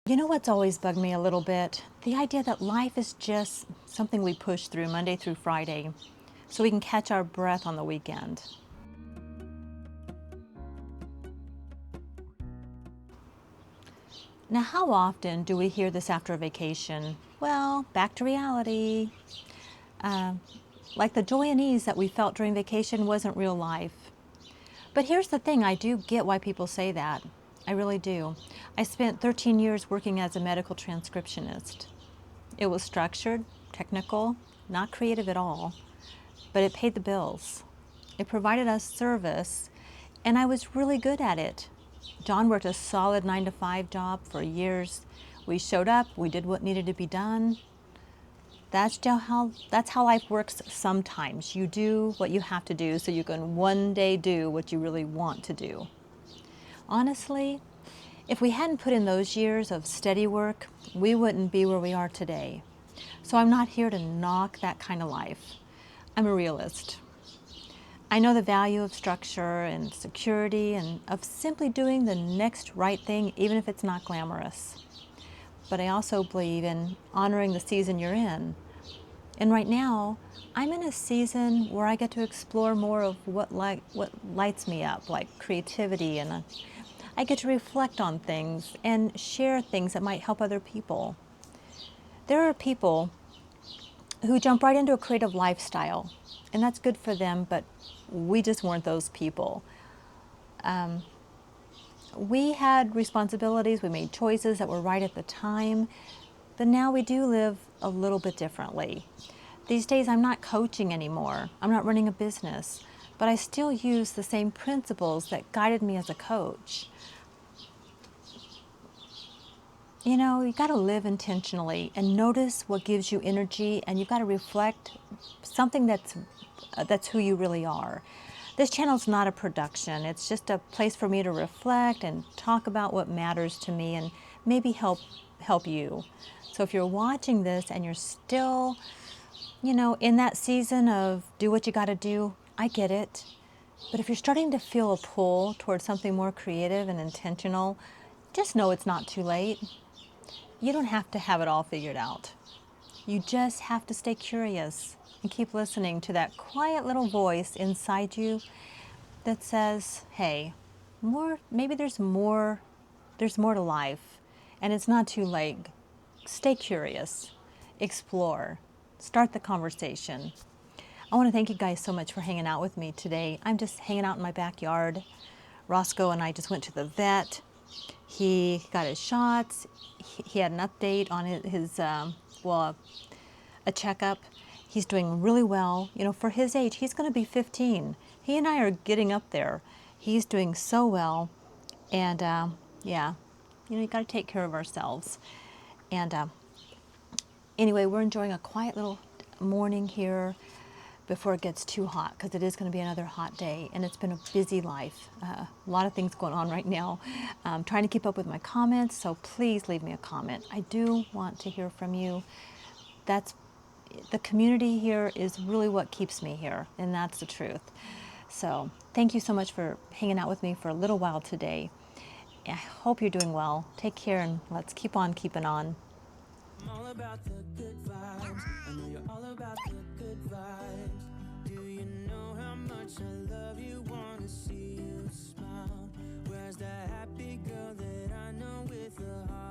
You know what's always bugged me a little bit? The idea that life is just something we push through Monday through Friday so we can catch our breath on the weekend. Now, how often do we hear this after a vacation? Well, back to reality. Uh, like the joy and ease that we felt during vacation wasn't real life. But here's the thing, I do get why people say that. I really do. I spent 13 years working as a medical transcriptionist. It was structured, technical, not creative at all, but it paid the bills. It provided us service, and I was really good at it. John worked a solid 9 to 5 job for years. We showed up, we did what needed to be done. That's how life works sometimes. You do what you have to do so you can one day do what you really want to do. Honestly, if we hadn't put in those years of steady work, we wouldn't be where we are today. So I'm not here to knock that kind of life. I'm a realist. I know the value of structure and security and of simply doing the next right thing, even if it's not glamorous. But I also believe in honoring the season you're in. And right now, I'm in a season where I get to explore more of what lights me up, like creativity, and I get to reflect on things and share things that might help other people. There are people who jump right into a creative lifestyle, and that's good for them, but we just weren't those people. We had responsibilities, we made choices that were right at the time, but now we do live a little bit differently. These days I'm not coaching anymore, I'm not running a business, but I still use the same principles that guided me as a coach. You know, you got to live intentionally and notice what gives you energy, and you've got to reflect something that's who you really are. This channel's not a production. It's just a place for me to reflect and talk about what matters to me and maybe help you. So if you're watching this and you're still, in that season of do what you got to do, I get it. But if you're starting to feel a pull towards something more creative and intentional, just know it's not too late. You don't have to have it all figured out. You just have to stay curious and keep listening to that quiet little voice inside you that says, hey, maybe there's more to life, and it's not too late. Stay curious, explore, start the conversation. I want to thank you guys so much for hanging out with me today. I'm just hanging out in my backyard. Roscoe and I just went to the vet. He got his shots. He had an update on a checkup. He's doing really well. For his age, he's going to be 15. He and I are getting up there. He's doing so well. And yeah, you got to take care of ourselves. And anyway, we're enjoying a quiet little morning here before it gets too hot, because it is going to be another hot day, and it's been a busy life. A lot of things going on right now. I'm trying to keep up with my comments, so please leave me a comment. I do want to hear from you. The community here is really what keeps me here, and that's the truth. So thank you so much for hanging out with me for a little while today. I hope you're doing well. Take care, and let's keep on keeping on. I'm all about the good vibes. I know you're all about the good vibes. Do you know how much I love you? Wanna see you smile. Where's that happy girl that I know with a heart?